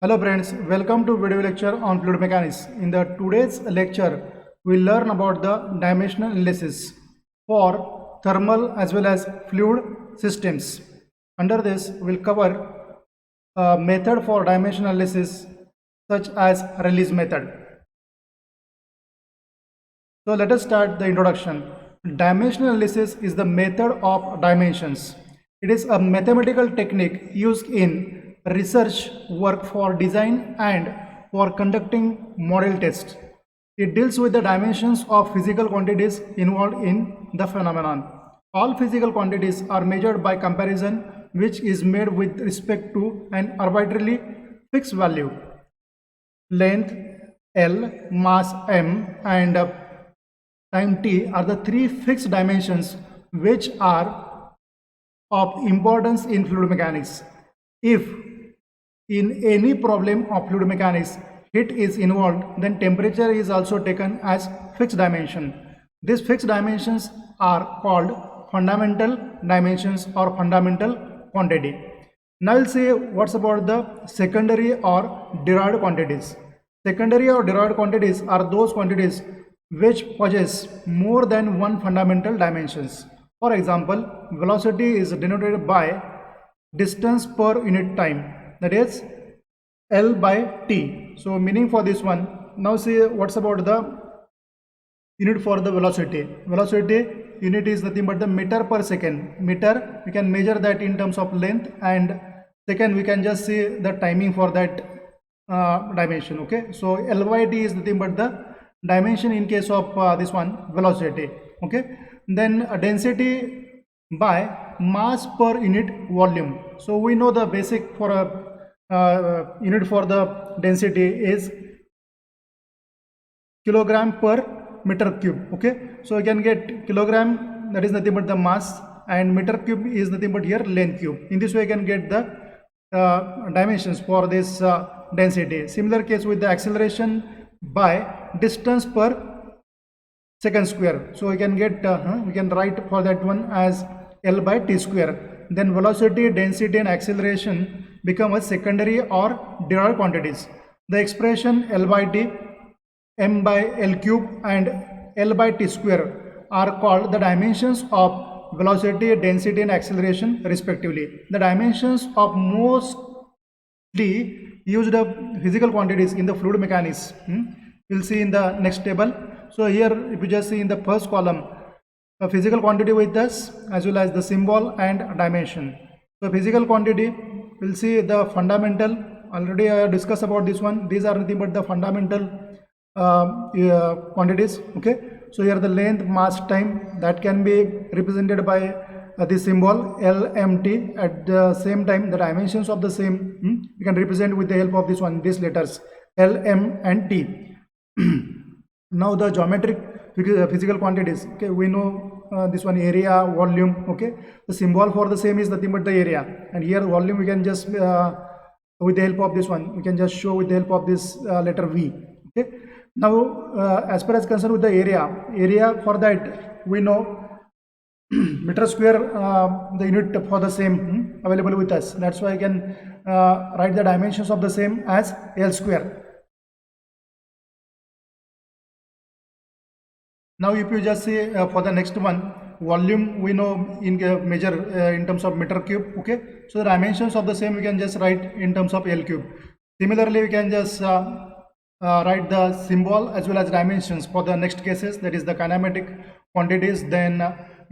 Hello friends, welcome to video lecture on fluid mechanics. In the today's lecture, we'll learn about the dimensional analysis for thermal as well as fluid systems. Under this, we'll cover a method for dimensional analysis such as release method. So let us start the introduction. Dimensional analysis is the method of dimensions. It is a mathematical technique used in research work for design and for conducting model tests. It deals with the dimensions of physical quantities involved in the phenomenon. All physical quantities are measured by comparison, which is made with respect to an arbitrarily fixed value. Length L, mass m, and time t are the three fixed dimensions which are of importance in fluid mechanics. If in any problem of fluid mechanics heat is involved, then temperature is also taken as fixed dimension. These fixed dimensions are called fundamental dimensions or fundamental quantity. Now we'll see what's about the secondary or derived quantities. Secondary or derived quantities are those quantities which possess more than one fundamental dimensions. For example, velocity is denoted by distance per unit time, that is L by T. So meaning for this one, now see what's about the unit for the velocity. Velocity unit is nothing but the meter per second. Meter, we can measure that in terms of length, and second we can just see the timing for that dimension. Okay, so L by T is nothing but the dimension in case of this one velocity. Okay, then density by mass per unit volume. So we know the basic for a unit for the density is kilogram per meter cube. Okay, so you can get kilogram, that is nothing but the mass, and meter cube is nothing but here length cube. In this way you can get the dimensions for this density. Similar case with the acceleration by distance per second square. So we can get we can write for that one as L by T square. Then velocity, density and acceleration become a secondary or derived quantities. The expression L by T, m by L cube and L by T square are called the dimensions of velocity, density and acceleration respectively. The dimensions of mostly used physical quantities in the fluid mechanics. We'll see in the next table. So here if you just see in the first column, a physical quantity with this as well as the symbol and dimension. So physical quantity, we'll see the fundamental. Already I discussed about this one. These are nothing but the fundamental quantities. Okay, so here the length, mass, time, that can be represented by the symbol LMT. At the same time, the dimensions of the same you can represent with the help of this one, these letters L, M and T. Now the geometric physical quantities. Okay, we know this one area, volume. Okay, the symbol for the same is nothing but the area, and here volume we can just with the help of this one we can just show with the help of this letter V. Okay, now as far as concerned with the area for that we know meter square, the unit for the same available with us. That's why I can write the dimensions of the same as L square. Now if you just see for the next one, volume we know in measure in terms of meter cube. Okay, so the dimensions of the same we can just write in terms of L cube. Similarly we can just write the symbol as well as dimensions for the next cases, that is the kinematic quantities, then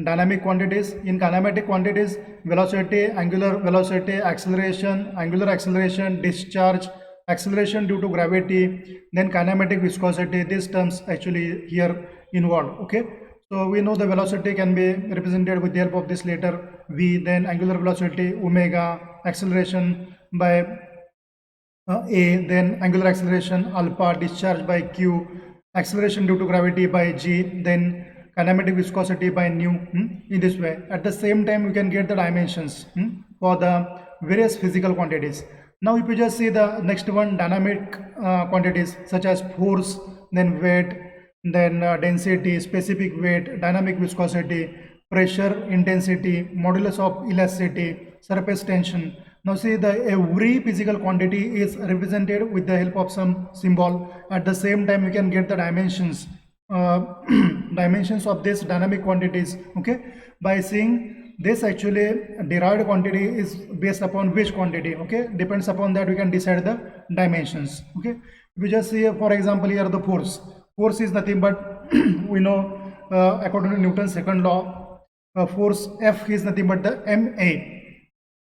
dynamic quantities. In kinematic quantities, velocity, angular velocity, acceleration, angular acceleration, discharge, acceleration due to gravity, then kinematic viscosity. These terms actually here involved. Okay, so we know the velocity can be represented with the help of this letter V, then angular velocity omega, acceleration by A, then angular acceleration alpha, discharge by Q, acceleration due to gravity by G, then kinematic viscosity by nu. In this way, at the same time we can get the dimensions for the various physical quantities. Now if you just see the next one, dynamic quantities such as force, then weight, then density, specific weight, dynamic viscosity, pressure, intensity, modulus of elasticity, surface tension. Now see, the every physical quantity is represented with the help of some symbol. At the same time, you can get the dimensions, dimensions of these dynamic quantities, okay, by seeing this. Actually derived quantity is based upon which quantity, okay, depends upon that we can decide the dimensions, okay. If you just see, for example, here the force is nothing but we know, according to Newton's second law, force F is nothing but the ma.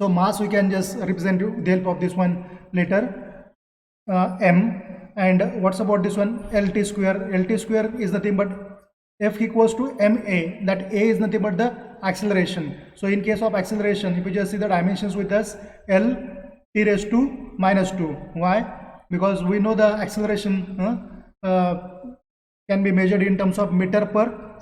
So mass we can just represent with the help of this one letter m. And what's about this one, lt square? Lt square is nothing but F equals to ma, that a is nothing but the acceleration. So in case of acceleration, if you just see the dimensions with us, L t raised to minus 2. Why? Because we know the acceleration can be measured in terms of meter per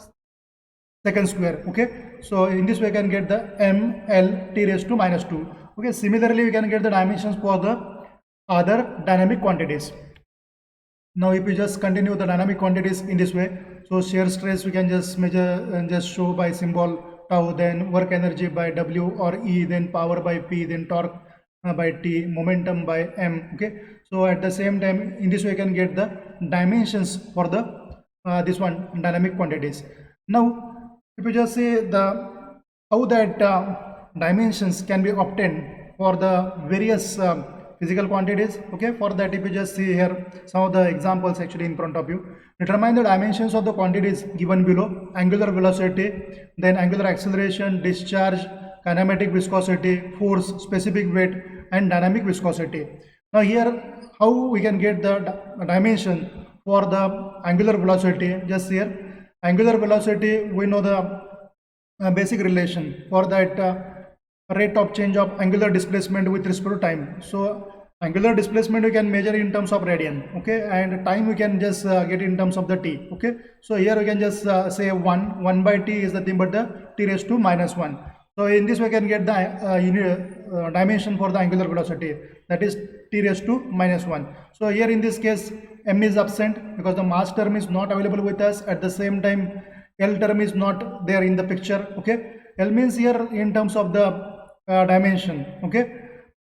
second square, okay. So in this way you can get the m l t raised to minus 2, okay. Similarly, we can get the dimensions for the other dynamic quantities. Now if we just continue the dynamic quantities in this way, so shear stress we can just measure and just show by symbol tau, then work energy by W or E, then power by P, then torque by T, momentum by M, okay. So at the same time, in this way you can get the dimensions for the this one dynamic quantities. Now if you just see the how that dimensions can be obtained for the various physical quantities, okay. For that, if you just see here some of the examples actually in front of you. Determine the dimensions of the quantities given below: angular velocity, then angular acceleration, discharge, kinematic viscosity, force, specific weight, and dynamic viscosity. Now here, how we can get the dimension for the angular velocity? Just here, angular velocity, we know the basic relation for that, rate of change of angular displacement with respect to time. So angular displacement we can measure in terms of radian, okay, and time we can just get in terms of the t, okay. So here we can just say 1 by t is nothing but the t raised to minus 1. So in this we can get the dimension for the angular velocity, that is t raised to minus 1. So here in this case, m is absent because the mass term is not available with us. At the same time, L term is not there in the picture, okay. L means here in terms of the dimension, okay.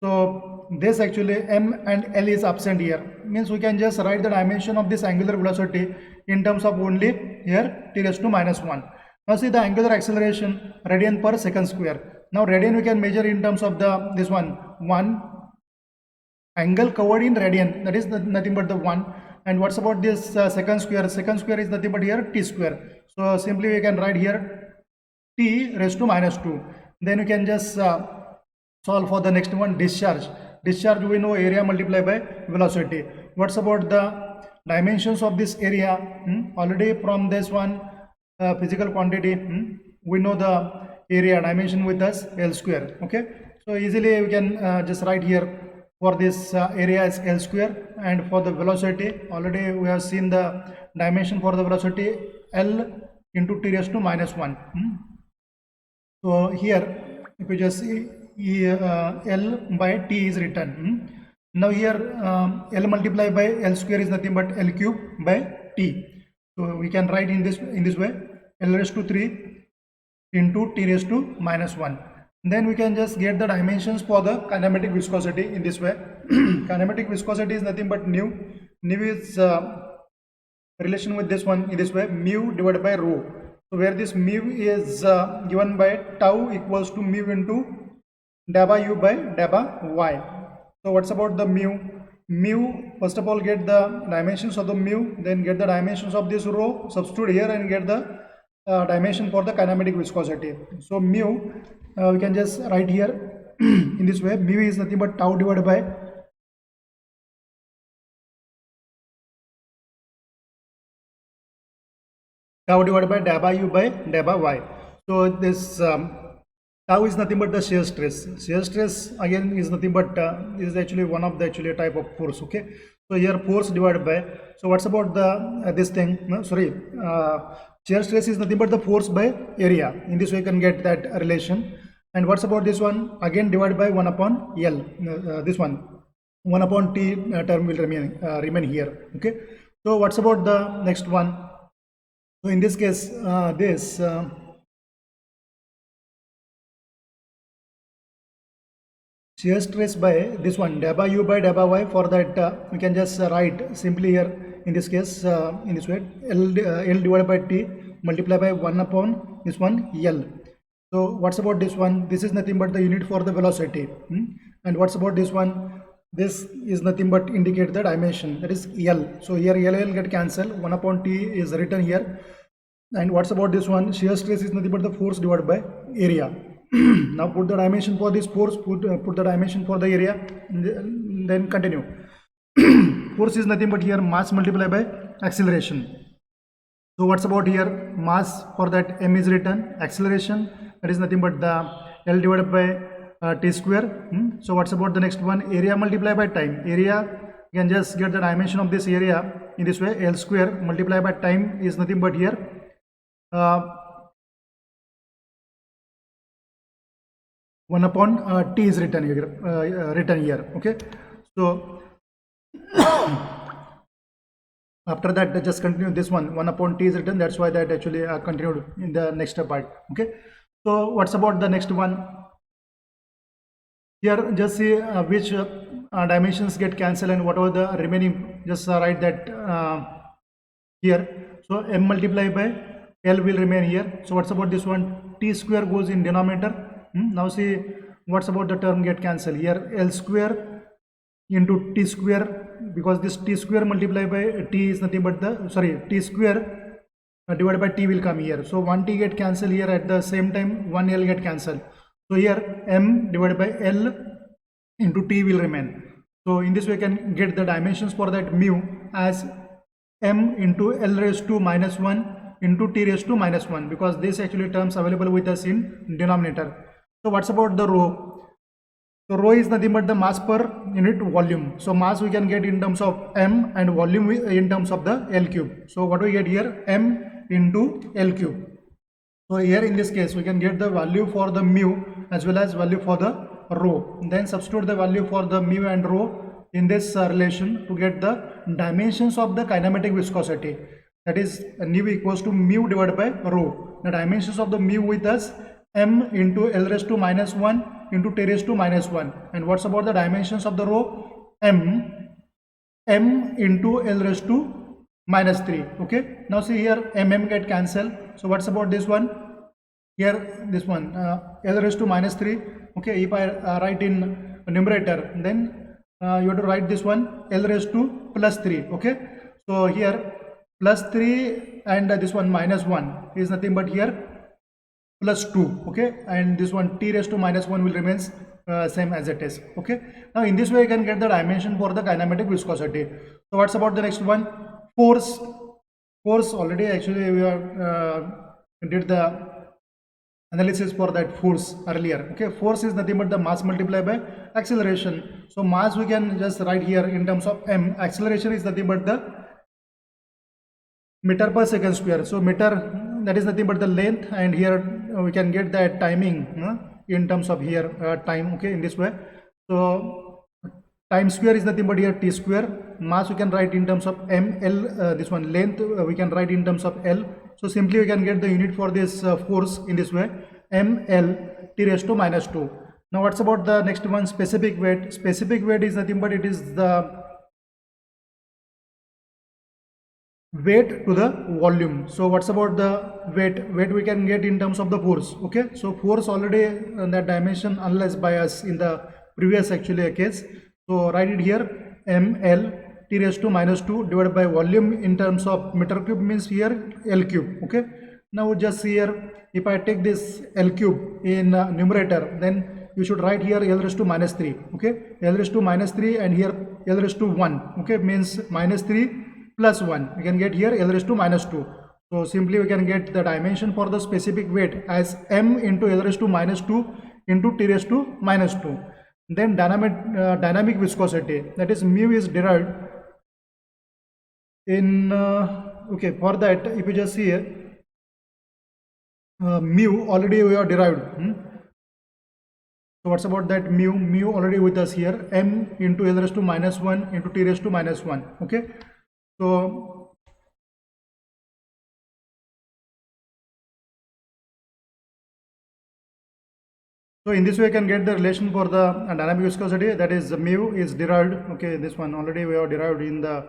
So this actually m and L is absent here, means we can just write the dimension of this angular velocity in terms of only here t raised to minus 1. Now see the angular acceleration, radian per second square. Now radian we can measure in terms of the this one angle covered in radian, that is nothing but the 1. And what's about this second square? Second square is nothing but here t square. So simply we can write here t raised to minus 2. Then we can just solve for the next one, discharge. Discharge we know area multiplied by velocity. What's about the dimensions of this area? Already from this one physical quantity, we know the area dimension with us L square, okay. So easily we can just write here for this area is L square, and for the velocity already we have seen the dimension for the velocity L into t raised to minus 1. So here if you just see L by t is written. Now here L multiplied by L square is nothing but L cube by t. So we can write in this way, L raised to 3 into t raised to minus 1. Then we can just get the dimensions for the kinematic viscosity in this way. Kinematic viscosity is nothing but nu. Nu is relation with this one in this way, mu divided by rho. So where this mu is given by tau equals to mu into delta u by delta y. So what's about the mu? Mu, first of all get the dimensions of the mu, then get the dimensions of this rho, substitute here and get the dimension for the kinematic viscosity. So mu we can just write here in this way, mu is nothing but tau divided by delta u by delta y. So this tau is nothing but the shear stress. Shear stress again is nothing but is actually one of the actually type of force, okay. So here force divided by, so what's about the this thing, no, sorry, shear stress is nothing but the force by area. In this way you can get that relation. And what's about this one? Again divided by 1 upon L, this one 1 upon T term will remain here, okay. So what's about the next one? So in this case this shear stress by this one delta u by delta y. For that we can just write simply here in this case in this way L divided by T multiply by 1 upon this one L. So what's about this one? This is nothing but the unit for the velocity. And what's about this one? This is nothing but indicate the dimension, that is L. So here L get cancelled, 1 upon T is written here. And what's about this one? Shear stress is nothing but the force divided by area. Now put the dimension for this force, put the dimension for the area, then continue. Force is nothing but here mass multiplied by acceleration. So what's about here? Mass, for that m is written, acceleration, that is nothing but the L divided by T square. So what's about the next one? Area multiplied by time. Area, you can just get the dimension of this area in this way, L square multiplied by time is nothing but here 1 upon T is written here, okay. So after that just continue this one, 1 upon T is written, that's why that actually continued in the next part, okay. So what's about the next one? Here just see which dimensions get cancelled and whatever the remaining, just write that here. So m multiplied by L will remain here. So what's about this one? T square goes in denominator. Now see what's about the term get cancelled here, L square into T square, because this T square multiplied by T is nothing but the T square divided by T will come here. So 1 T get cancelled here, at the same time 1 L get cancelled. So here m divided by L into T will remain. So in this way you can get the dimensions for that mu as m into L raised to minus 1 into T raised to minus 1, because this actually terms available with us in denominator. So what's about the rho? So rho is nothing but the mass per unit volume. So mass we can get in terms of m and volume in terms of the L cube. So what we get here? M into L cube. So here in this case we can get the value for the mu as well as value for the rho. Then substitute the value for the mu and rho in this relation to get the dimensions of the kinematic viscosity. That is nu equals to mu divided by rho. The dimensions of the mu with us m into L raised to minus 1 into T raised to minus 1. And what's about the dimensions of the rho? M into L raised to minus 3. Okay. Now see here get cancelled. So what's about this one? Here this one L raised to minus 3. Okay. If I write in numerator, then you have to write this one L raised to plus 3. Okay. So here plus 3 and this one minus 1 is nothing but here plus 2, okay, and this one T raised to minus 1 will remain same as it is, okay. Now in this way you can get the dimension for the kinematic viscosity. So what's about the next one? Force already actually we did the analysis for that force earlier, okay. Force is nothing but the mass multiplied by acceleration. So mass we can just write here in terms of m, acceleration is nothing but the meter per second square. So meter, that is nothing but the length, and here we can get that timing in terms of here time, okay, in this way. So time square is nothing but here T square. Mass we can write in terms of m, L, this one length we can write in terms of L. So simply we can get the unit for this force in this way, m L T raised to minus 2. Now what's about the next one? Specific weight. Specific weight is nothing but it is the weight to the volume. So what's about the weight? Weight we can get in terms of the force, okay. So force already that dimension analyzed by us in the previous actually case. So write it here, ml T raised to minus 2 divided by volume in terms of meter cube means here L cube, okay. Now just here if I take this L cube in numerator, then you should write here L raised to minus 3, okay. L raised to minus 3 and here L raised to 1, okay, means minus 3 plus 1, we can get here L raised to minus 2. So simply we can get the dimension for the specific weight as m into L raised to minus 2 into T raised to minus 2. Then dynamic viscosity, that is mu is derived in okay. For that if you just see here mu already we are derived. So what's about that mu already with us here, m into L raised to minus 1 into T raised to minus 1, okay. So So in this way, you can get the relation for the dynamic viscosity, that is mu is derived. Okay, this one already we have derived in the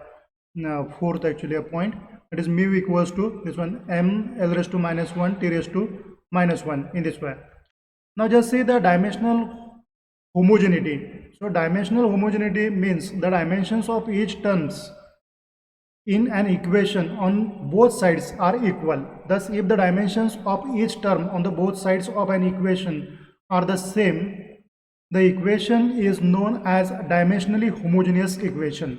fourth actually a point. That is mu equals to this one m l raised to minus 1 t raised to minus 1 in this way. Now just see the dimensional homogeneity. So dimensional homogeneity means the dimensions of each terms in an equation on both sides are equal. Thus, if the dimensions of each term on the both sides of an equation are the same, the equation is known as dimensionally homogeneous equation.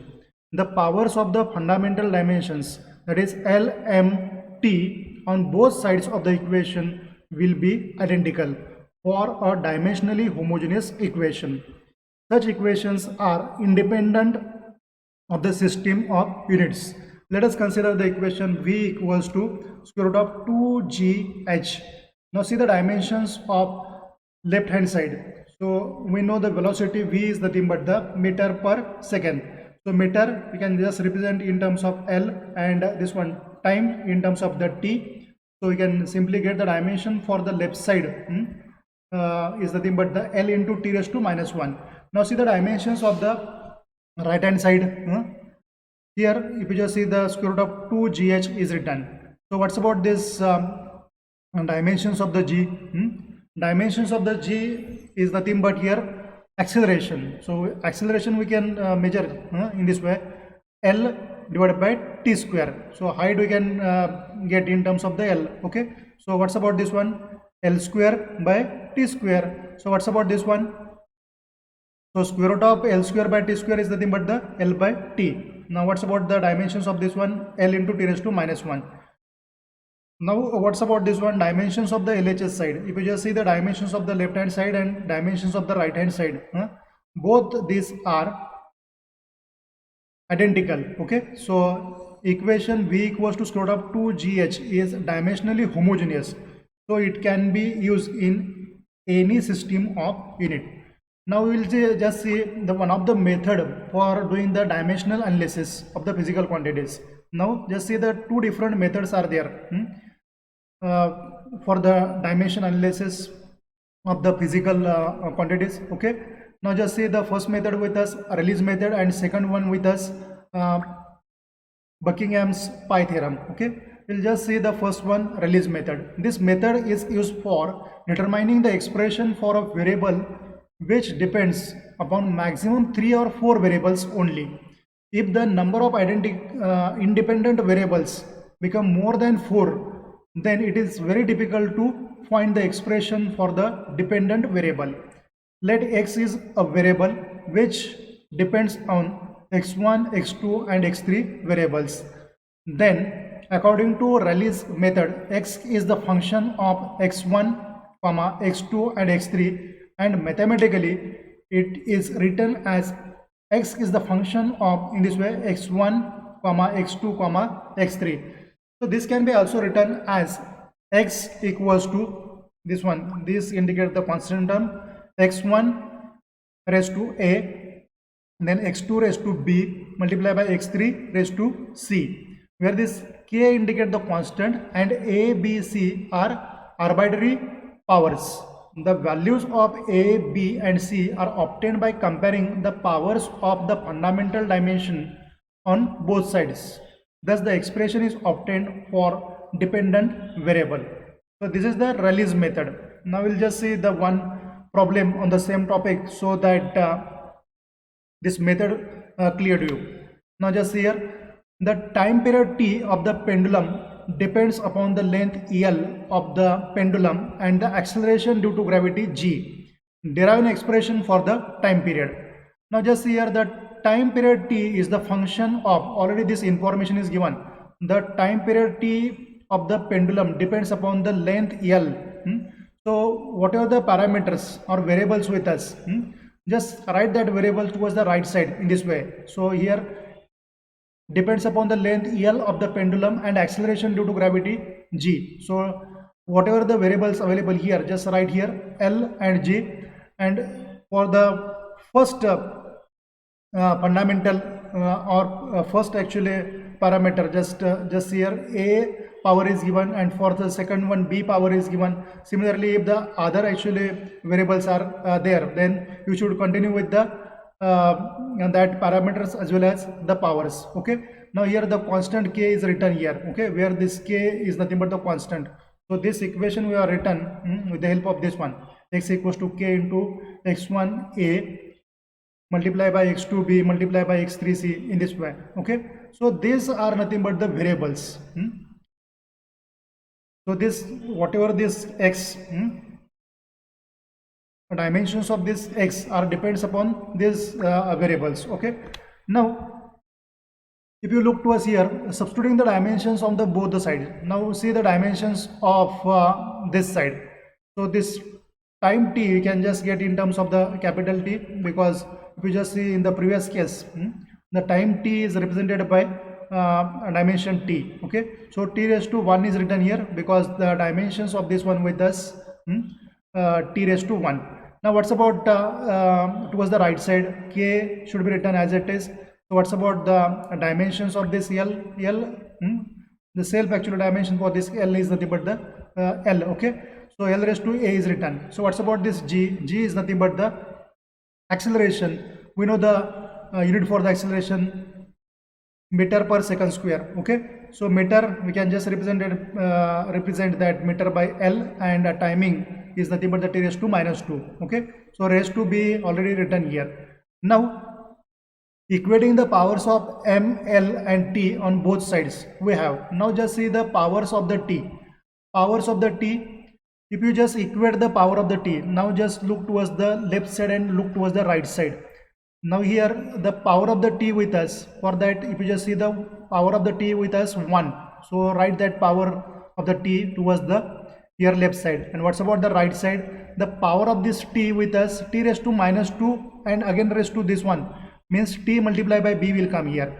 The powers of the fundamental dimensions, that is L, M, T, on both sides of the equation will be identical for a dimensionally homogeneous equation. Such equations are independent of the system of units. Let us consider the equation V equals to square root of 2gh. Now see the dimensions of left hand side. So we know the velocity V is nothing but the meter per second. So meter we can just represent in terms of L, and this one time in terms of the T. So we can simply get the dimension for the left side is nothing but the L into T raised to minus 1. Now see the dimensions of the right hand side. Here if you just see the square root of 2gh is written. So what's about this dimensions of the g? Dimensions of the g is nothing but here acceleration. So acceleration we can measure in this way, L divided by t square. So height we can get in terms of the L. Okay, so what's about this one? L square by t square. So what's about this one? So square root of L square by t square is nothing but the L by t. Now what's about the dimensions of this one? L into t raised to minus 1. Now what's about this one? Dimensions of the LHS side. If you just see the dimensions of the left hand side and dimensions of the right hand side, both these are identical. Okay, so equation V equals to square root of 2gh is dimensionally homogeneous, so it can be used in any system of unit. Now we will just see the one of the method for doing the dimensional analysis of the physical quantities. Now just see the two different methods are there for the dimension analysis of the physical quantities. Okay, now just see the first method with us, Rayleigh's method, and second one with us, Buckingham's pi theorem. Okay, we'll just see the first one, Rayleigh's method. This method is used for determining the expression for a variable which depends upon maximum 3 or 4 variables only. If the number of independent variables become more than 4, then it is very difficult to find the expression for the dependent variable. Let x is a variable which depends on x1, x2 and x3 variables. Then according to Rayleigh's method, x is the function of x1, x2 and x3, and mathematically it is written as x is the function of, in this way, x1, x2, x3. So this can be also written as x equals to this one. This indicates the constant term, x1 raised to a, then x2 raised to b multiplied by x3 raised to c, where this k indicates the constant and a, b, c are arbitrary powers. The values of a, b and c are obtained by comparing the powers of the fundamental dimension on both sides. Thus the expression is obtained for dependent variable. So this is the Rayleigh's method. Now we'll just see the one problem on the same topic so that this method clear to you. Now just here, the time period t of the pendulum depends upon the length L of the pendulum and the acceleration due to gravity g. Derive an expression for the time period. Now just here, the time period t is the function of, already this information is given, the time period t of the pendulum depends upon the length L. So whatever the parameters or variables with us, just write that variable towards the right side in this way. So here depends upon the length L of the pendulum and acceleration due to gravity g. So whatever the variables available here, just write here L and g, and for the first fundamental or first actually parameter, just here a power is given, and for the second one b power is given. Similarly, if the other actually variables are there, then you should continue with the that parameters as well as the powers. Okay, now here the constant k is written here, okay, where this k is nothing but the constant. So this equation we are written with the help of this one, x equals to k into x1a multiply by x2b multiply by x3c, in this way. Okay, so these are nothing but the variables. So this, whatever this x, dimensions of this x are depends upon these variables. Okay, now if you look to us here, substituting the dimensions on the both the sides, now see the dimensions of this side. So this time t you can just get in terms of the capital T, because if you just see in the previous case, the time t is represented by dimension t. Okay, so t raised to 1 is written here because the dimensions of this one with us t raised to 1. Now what's about towards the right side, k should be written as it is. So what's about the dimensions of this L? The self actual dimension for this L is nothing but the L. Okay, so L raised to a is written. So what's about this G? G is nothing but the acceleration. We know the unit for the acceleration, meter per second square. Okay, so meter we can just represent that meter by L, and timing is nothing but the t raised to -2. Okay, so raised to be already written here. Now equating the powers of m, L and t on both sides we have. Now just see the powers of the t. Powers of the t, if you just equate the power of the t, now just look towards the left side and look towards the right side. Now here the power of the t with us, for that if you just see the power of the t with us 1, so write that power of the t towards the here left side. And what's about the right side? The power of this t with us, t raised to -2 and again raised to this one, means t multiplied by b will come here.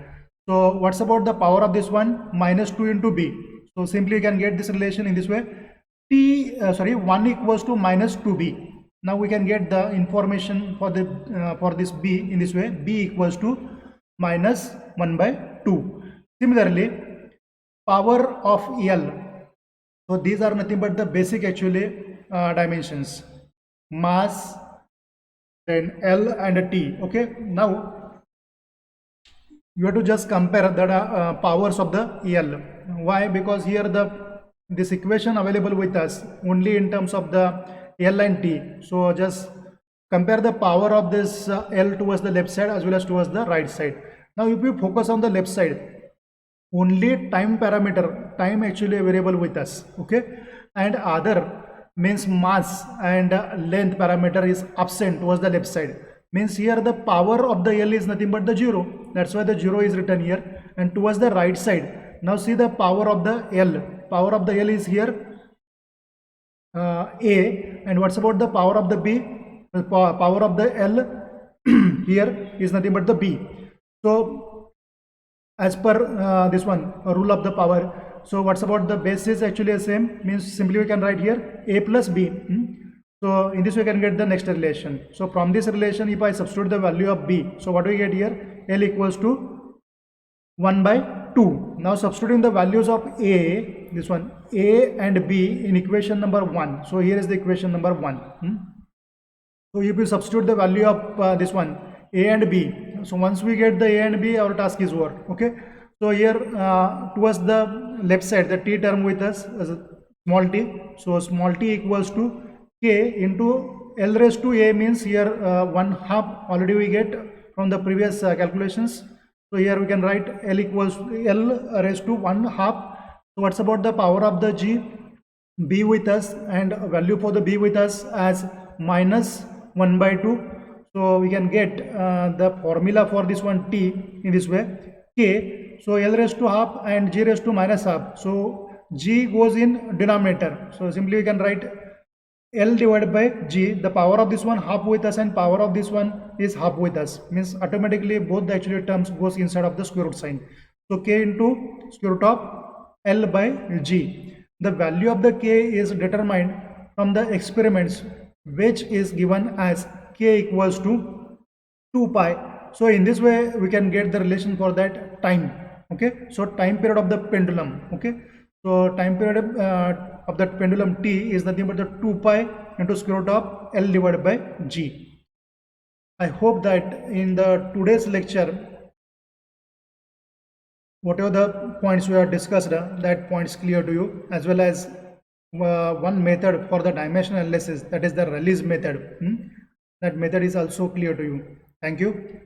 So what's about the power of this one? -2 into b. So simply you can get this relation in this way, 1 equals to -2b. Now we can get the information for the for this b in this way, b equals to -1/2. Similarly, power of L. So these are nothing but the basic actually dimensions, mass, then L and T. Okay, now you have to just compare the powers of the L. Why? Because here this equation available with us only in terms of the L and T. So just compare the power of this L towards the left side as well as towards the right side. Now if you focus on the left side, only time parameter, time actually variable with us. Okay, and other means mass and length parameter is absent towards the left side. Means here the power of the L is nothing but the 0. That's why the 0 is written here. And towards the right side, now see the power of the L. Power of the L is here A. And what's about the power of the B? The power of the L here is nothing but the B. So as per this one rule of the power, so what's about the base is actually the same, means simply we can write here A plus B. So in this we can get the next relation. So from this relation, if I substitute the value of B, so what do we get here? L equals to 1/2. Now substituting the values of A, this one A and B in equation number 1. So here is the equation number 1. So if you substitute the value of this one A and B, so once we get the A and B, our task is over. Okay, so here towards the left side, the t term with us as a small t. So small t equals to k into L raised to A, means here 1/2 already we get from the previous calculations. So here we can write L equals to L raised to 1/2. So what's about the power of the G? B with us, and value for the B with us as -1/2. So we can get the formula for this one t in this way, k. So L raised to half and G raised to -half. So G goes in denominator. So simply we can write L divided by G. The power of this one half with us and power of this one is half with us. Means automatically both the actual terms goes inside of the square root sign. So k into square root of L by G. The value of the k is determined from the experiments, which is given as k equals to 2 pi. So in this way we can get the relation for that time. Okay, so time period of the pendulum. Okay, So time period of that pendulum T is nothing but the 2 pi into square root of L divided by G. I hope that in the today's lecture, whatever the points we have discussed, that points clear to you, as well as one method for the dimensional analysis, that is the Rayleigh's method. That method is also clear to you. Thank you.